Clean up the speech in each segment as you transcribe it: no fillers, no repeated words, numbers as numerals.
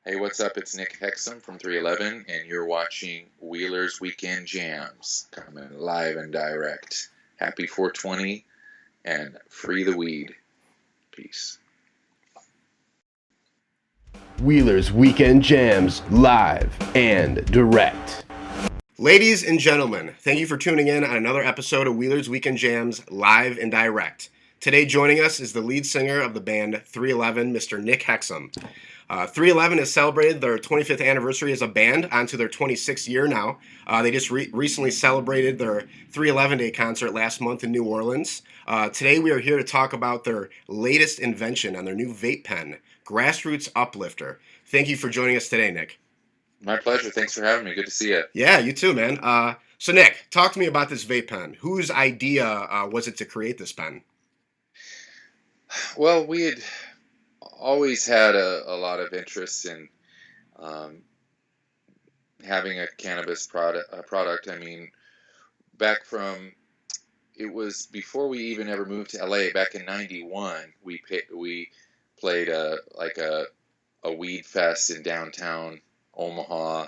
Hey, what's up? It's Nick Hexum from 311, and you're watching Wheeler's Weekend Jams, coming live and direct. Happy 420, and free the weed. Peace. Wheeler's Weekend Jams, live and direct. Ladies and gentlemen, thank you for tuning in on another episode of Wheeler's Weekend Jams, live and direct. Today joining us is the lead singer of the band 311, Mr. Nick Hexum. 311 has celebrated their 25th anniversary as a band, onto their 26th year now. They just recently celebrated their 311 Day concert last month in New Orleans. Today we are here to talk about their latest invention on their new vape pen, Grassroots Uplifter. Thank you for joining us today, Nick. My pleasure. Thanks for having me. Good to see you. Yeah, you too, man. So Nick, talk to me about this vape pen. Whose idea was it to create this pen? Well, we had always had a lot of interest in having a cannabis product. I mean, back from, it was before we even ever moved to LA, back in 91, we played a weed fest in downtown Omaha.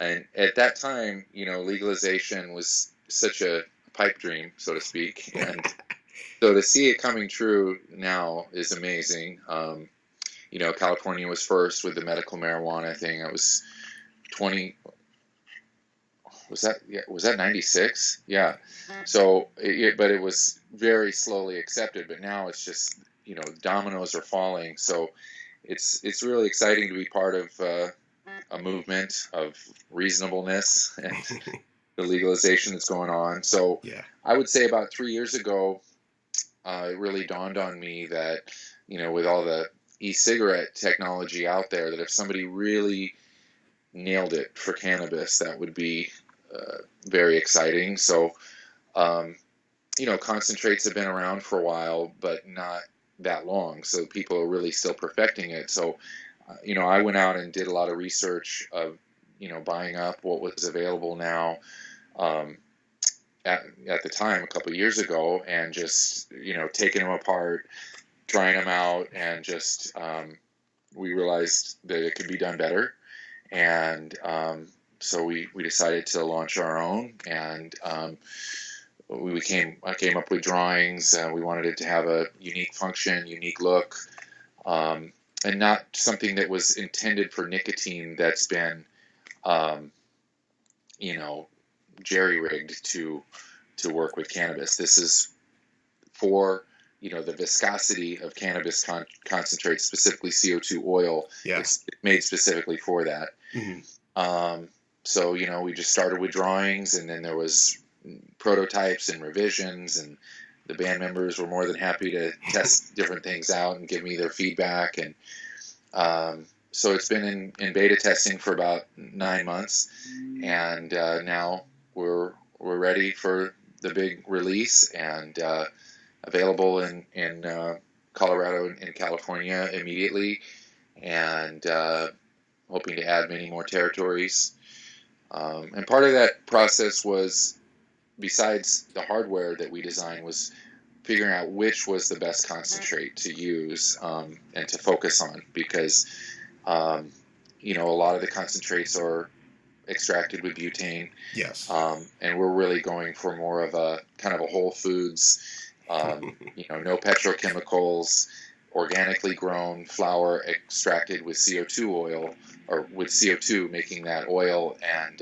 And at that time, legalization was such a pipe dream, so to speak. And so to see it coming true now is amazing. California was first with the medical marijuana thing. I was 20. Was that 96? Yeah. So, but it was very slowly accepted. But now it's just, dominoes are falling. So it's really exciting to be part of a movement of reasonableness and the legalization that's going on. So yeah. I would say about 3 years ago, it really dawned on me that, with all the e-cigarette technology out there, that if somebody really nailed it for cannabis, that would be very exciting. So, concentrates have been around for a while, but not that long. So people are really still perfecting it. So, I went out and did a lot of research of, buying up what was available now at the time, a couple of years ago, and just, taking them apart, trying them out, and just we realized that it could be done better. And so we decided to launch our own, and I came up with drawings. We wanted it to have a unique function, unique look, and not something that was intended for nicotine that's been, jerry-rigged to work with cannabis. This is for, the viscosity of cannabis concentrate, specifically CO2 oil. Yeah. It's made specifically for that. Mm-hmm. So, we just started with drawings, and then there was prototypes and revisions, and the band members were more than happy to test different things out and give me their feedback. And so it's been in beta testing for about 9 months, and now we're ready for the big release, and available in Colorado and California immediately, and hoping to add many more territories. And part of that process was, besides the hardware that we designed, was figuring out which was the best concentrate to use and to focus on, because a lot of the concentrates are extracted with butane. Yes. And we're really going for more of a kind of a whole foods, no petrochemicals, organically grown flower extracted with CO2 oil, or with CO2 making that oil, and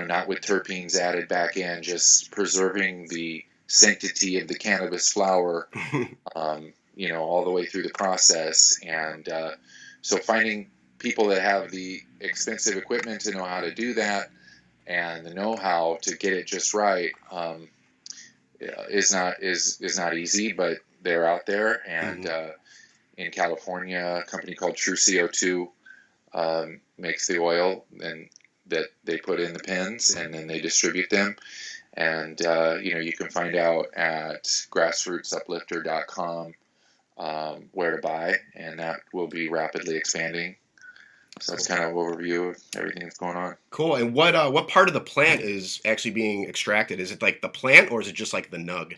not with terpenes added back in, just preserving the sanctity of the cannabis flower, all the way through the process. And so finding people that have the expensive equipment to know how to do that, and the know-how to get it just right, is not easy, but they're out there. And in California, a company called True CO2 makes the oil, and that they put in the pens, and then they distribute them. And you can find out at grassrootsuplifter.com where to buy, and that will be rapidly expanding. So that's kind of an overview of everything that's going on. Cool. And what part of the plant is actually being extracted? Is it like the plant, or is it just like the nug?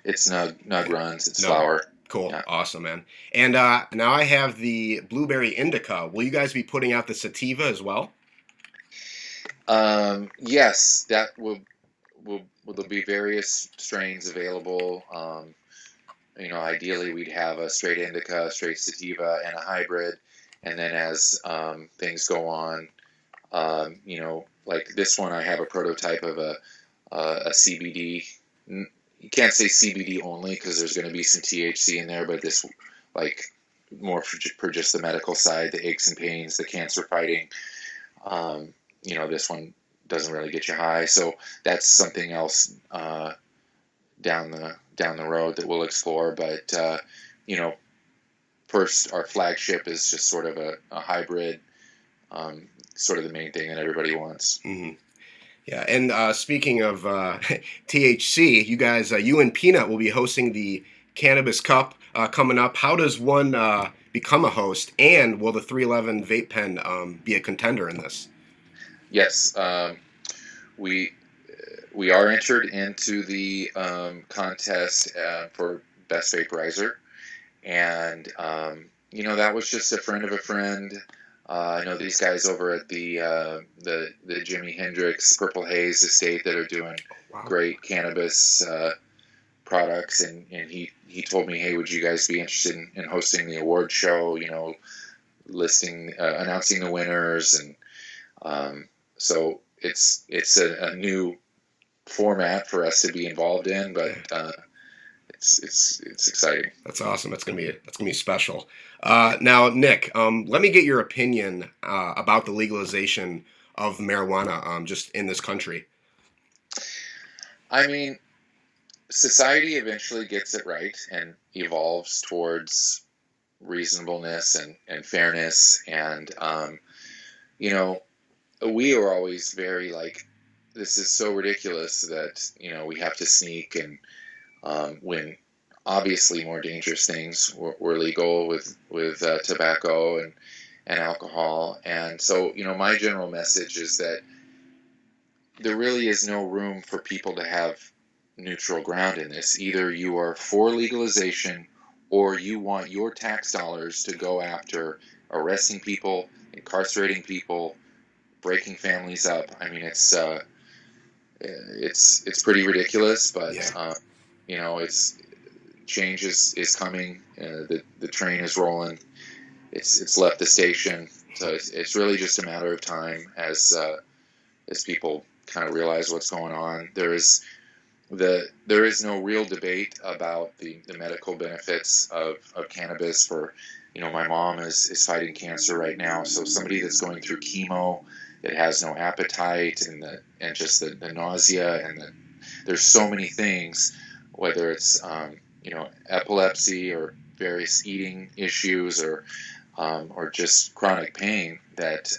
It's nug runs. It's Nug. flower. Cool. Yeah. Awesome, man. And now I have the blueberry indica. Will you guys be putting out the sativa as well? Yes, that will there'll be various strains available. Ideally we'd have a straight indica, straight sativa, and a hybrid. And then as things go on, like this one, I have a prototype of a CBD. You can't say CBD only because there's going to be some THC in there, but this, like, more for just the medical side, the aches and pains, the cancer fighting. This one doesn't really get you high, so that's something else down the road that we'll explore. But first, our flagship is just sort of a hybrid, sort of the main thing that everybody wants. Mm-hmm. Yeah, and speaking of THC, you guys, you and Peanut will be hosting the Cannabis Cup coming up. How does one become a host, and will the 311 Vape Pen be a contender in this? Yes, we are entered into the contest for Best Vaporizer, and that was just a friend of a friend. I know these guys over at the Jimi Hendrix Purple Haze estate that are doing great cannabis products, and he told me, hey, would you guys be interested in hosting the award show? Announcing the winners, and so it's a new format for us to be involved in, but it's exciting. That's awesome. That's gonna be special. Now, Nick, let me get your opinion about the legalization of marijuana just in this country. I mean, society eventually gets it right and evolves towards reasonableness and fairness, and we are always very like, this is so ridiculous that we have to sneak, and when obviously more dangerous things were legal with tobacco and alcohol. And so my general message is that there really is no room for people to have neutral ground in this. Either you are for legalization, or you want your tax dollars to go after arresting people, incarcerating people, breaking families up. I mean, it's pretty ridiculous, but it's change is coming. The train is rolling. It's left the station, so it's really just a matter of time as people kind of realize what's going on. There is no real debate about the medical benefits of cannabis. For my mom is fighting cancer right now, so somebody that's going through chemo, it has no appetite, and just the nausea, and there's so many things, whether it's epilepsy or various eating issues or just chronic pain, that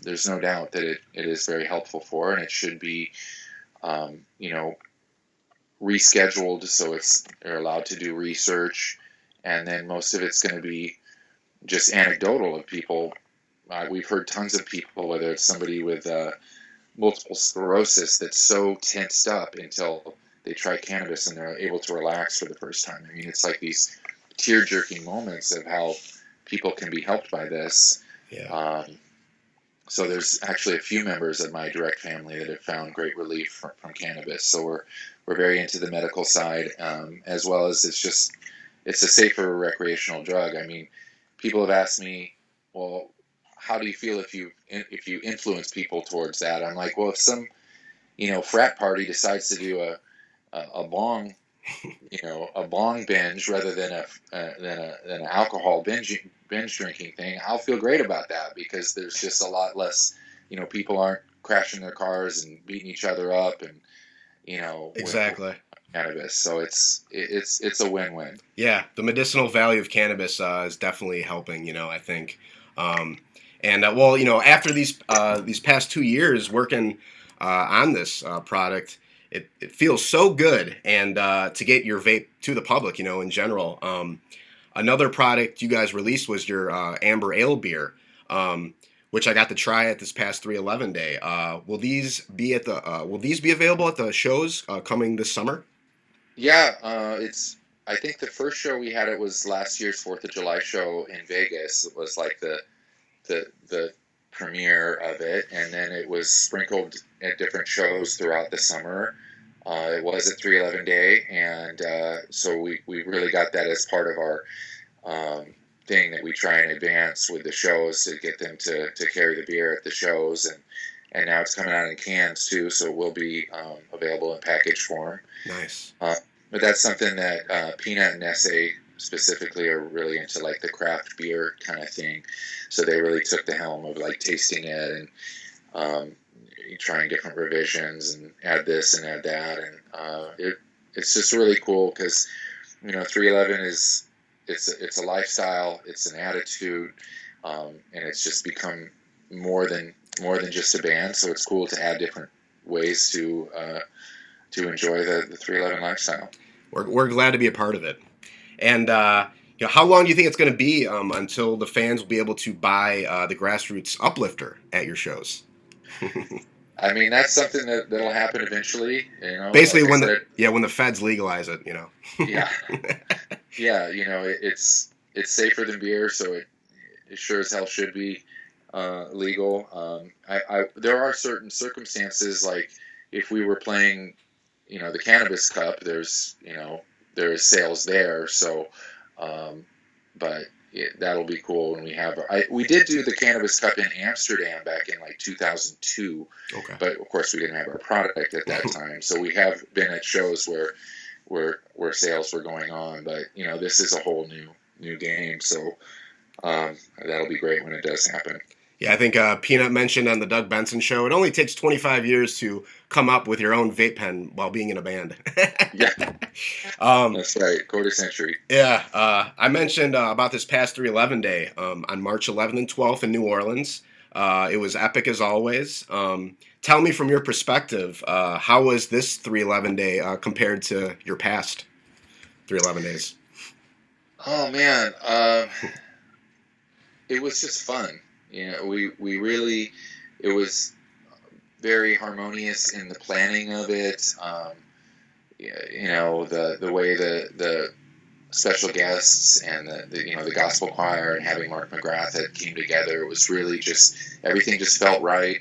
there's no doubt that it is very helpful for, and it should be rescheduled so they're allowed to do research, and then most of it's going to be just anecdotal of people. We've heard tons of people, whether it's somebody with multiple sclerosis that's so tensed up until they try cannabis and they're able to relax for the first time. I mean, it's like these tear-jerking moments of how people can be helped by this. Yeah. So there's actually a few members of my direct family that have found great relief from cannabis. So we're very into the medical side, as well as it's a safer recreational drug. I mean, people have asked me, well, how do you feel if you influence people towards that? I'm like, well, if some frat party decides to do a bong binge rather than an alcohol binge drinking thing, I'll feel great about that, because there's just a lot less, people aren't crashing their cars and beating each other up, and exactly. With cannabis. So it's a win-win. Yeah, the medicinal value of cannabis is definitely helping. I think, after these past 2 years working on this product, it feels so good, and to get your vape to the public, in general. Another product you guys released was your Amber Ale beer, which I got to try at this past 311 day. Will these be available at the shows coming this summer? Yeah, I think the first show we had, it was last year's 4th of July show in Vegas. It was like the premiere of it, and then it was sprinkled at different shows throughout the summer. It was at 311 Day, and so we really got that as part of our thing that we try and advance with the shows, to get them to carry the beer at the shows, and now it's coming out in cans too, so it will be available in package form. Nice. But that's something that Peanut and Nesse specifically are really into, like the craft beer kind of thing. So they really took the helm of like tasting it and trying different revisions and add this and add that, and it's just really cool because 311 is it's a lifestyle, it's an attitude, and it's just become more than just a band. So it's cool to add different ways to enjoy the 311 lifestyle. We're glad to be a part of it. And how long do you think it's going to be until the fans will be able to buy the Grassroots Uplifter at your shows? I mean, that's something that'll happen eventually. Basically, like when the feds legalize it, Yeah, yeah. It's safer than beer, so it sure as hell should be legal. There are certain circumstances, like if we were playing, the Cannabis Cup, there's sales there. So, but that'll be cool when we have. We did do the Cannabis Cup in Amsterdam back in like 2002. Okay. But of course we didn't have our product at that time. So we have been at shows where sales were going on. But this is a whole new game. So that'll be great when it does happen. Yeah, I think Peanut mentioned on the Doug Benson show, it only takes 25 years to come up with your own vape pen while being in a band. Yeah, that's right, quarter century. Yeah, I mentioned about this past 311 Day on March 11th and 12th in New Orleans. It was epic as always. Tell me from your perspective, how was this 311 Day compared to your past 311 Days? Oh, man. It was just fun. We really, it was very harmonious in the planning of it. The way the special guests and the gospel choir and having Mark McGrath that came together, it was really just, everything just felt right.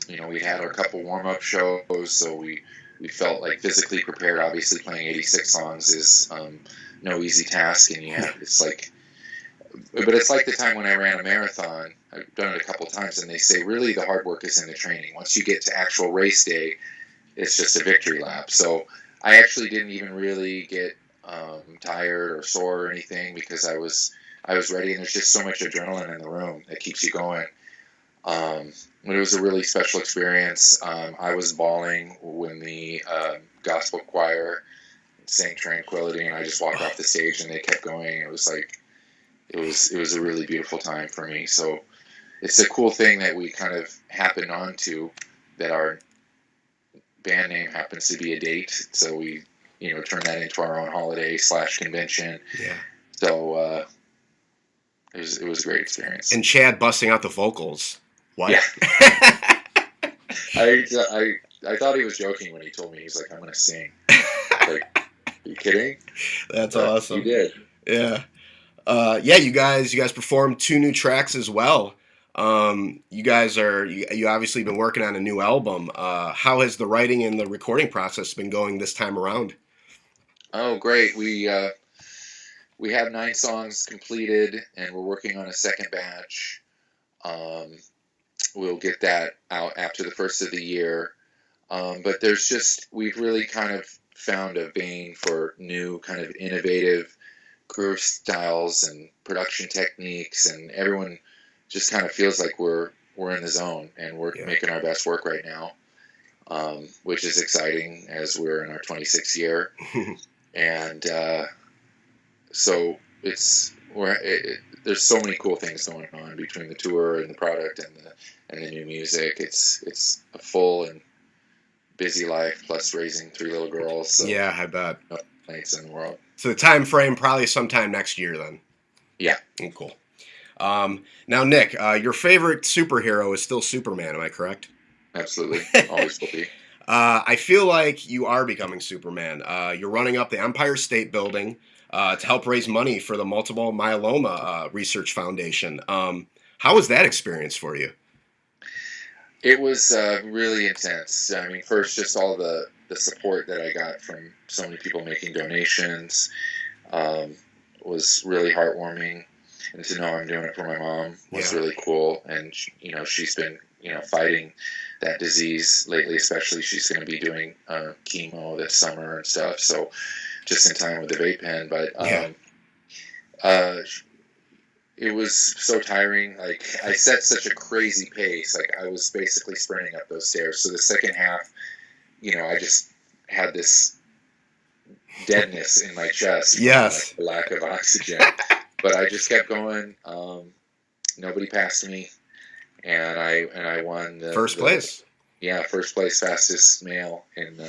We had our couple warm-up shows, so we felt like physically prepared. Obviously playing 86 songs is no easy task, and but it's like the time when I ran a marathon. I've done it a couple times, and they say really the hard work is in the training. Once you get to actual race day, it's just a victory lap. So I actually didn't even really get tired or sore or anything, because I was ready, and there's just so much adrenaline in the room that keeps you going. But it was a really special experience. I was bawling when the gospel choir sang Tranquility, and I just walked off the stage and they kept going. It was like, it was a really beautiful time for me. So it's a cool thing that we kind of happened on to, that our band name happens to be a date. So we, turn that into our own holiday / convention. Yeah. So it was a great experience. And Chad busting out the vocals. What? Yeah. I thought he was joking when he told me. He's like, I'm going to sing. Like, are you kidding? That's awesome. You did. Yeah. You guys performed 2 new tracks as well. You guys you obviously been working on a new album. How has the writing and the recording process been going this time around? Oh, great. We have 9 songs completed, and we're working on a second batch. We'll get that out after the first of the year. But we've really kind of found a vein for new kind of innovative groove styles and production techniques, and everyone just kind of feels like we're in the zone, and we're making our best work right now, which is exciting as we're in our 26th year. And so there's so many cool things going on between the tour and the product and the new music. It's a full and busy life, plus raising 3 little girls. So yeah, I bet. No complaints in the world. So the time frame probably sometime next year then. Yeah. Cool. Now, Nick, your favorite superhero is still Superman. Am I correct? Absolutely. Always will be. I feel like you are becoming Superman. You're running up the Empire State Building to help raise money for the Multiple Myeloma Research Foundation. How was that experience for you? It was really intense. I mean, first, just all the support that I got from so many people making donations um, was really heartwarming. And to know I'm doing it for my mom was really cool. And, she's been, fighting that disease lately, especially she's going to be doing chemo this summer and stuff. So just in time with the vape pen. But it was so tiring. Like, I set such a crazy pace. Like, I was basically sprinting up those stairs. So the second half, I just had this deadness in my chest. Yes. From, lack of oxygen. But I just kept going. Nobody passed me, and I won the first place. Yeah, first place, fastest male in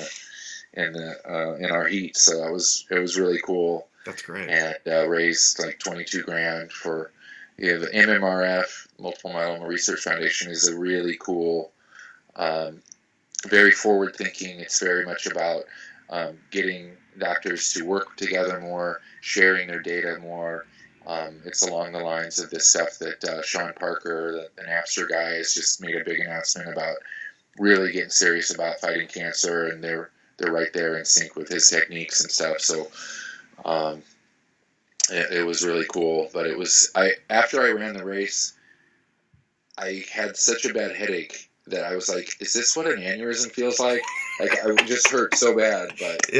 our heat. So it was really cool. That's great. And raised like $22,000 for the MMRF, Multiple Myeloma Research Foundation, is a really cool, very forward thinking. It's very much about getting doctors to work together more, sharing their data more. It's along the lines of this stuff that Sean Parker, the Napster guy, has just made a big announcement about really getting serious about fighting cancer, and they're right there in sync with his techniques and stuff. So it was really cool. But after I ran the race, I had such a bad headache that I was like, is this what an aneurysm feels like? Like, I just hurt so bad, but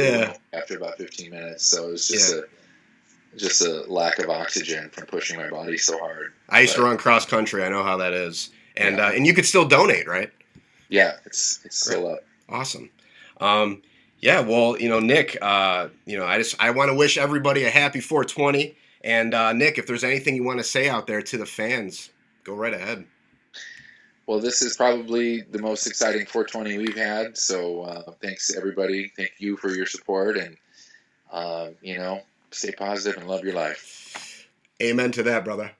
after about 15 minutes. So it was just a lack of oxygen from pushing my body so hard. I used to run cross country. I know how that is. And and you could still donate, right? Yeah, it's still up. Awesome. Well, Nick, I want to wish everybody a happy 420. And Nick, if there's anything you want to say out there to the fans, go right ahead. Well, this is probably the most exciting 420 we've had. So thanks, everybody. Thank you for your support. And, stay positive and love your life. Amen to that, brother.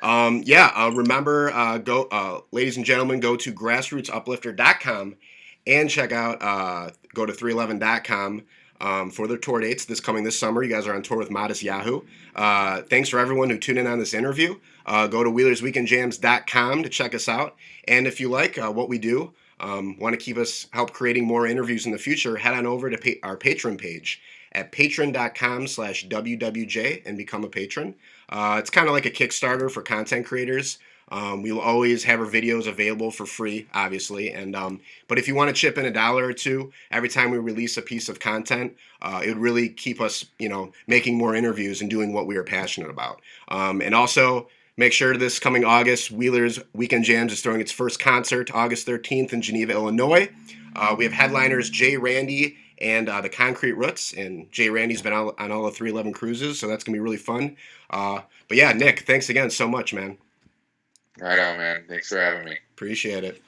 Remember, ladies and gentlemen, go to grassrootsuplifter.com and check out, go to 311.com for their tour dates this summer. You guys are on tour with Modest Yahoo. Thanks for everyone who tuned in on this interview. Go to WheelersWeekendJams.com to check us out. And if you like what we do, want to help creating more interviews in the future, head on over to our Patreon page at patreon.com/WWJ and become a patron. It's kind of like a Kickstarter for content creators. We'll always have our videos available for free, obviously. And but if you want to chip in $1 or $2 every time we release a piece of content, it would really keep us, making more interviews and doing what we are passionate about. And also, make sure this coming August, Wheelers Weekend Jams is throwing its first concert, August 13th in Geneva, Illinois. We have headliners Jay Randy and the Concrete Roots, and Jay Randy's been on all the 311 cruises, so that's going to be really fun. But yeah, Nick, thanks again so much, man. Right on, man. Thanks for having me. Appreciate it.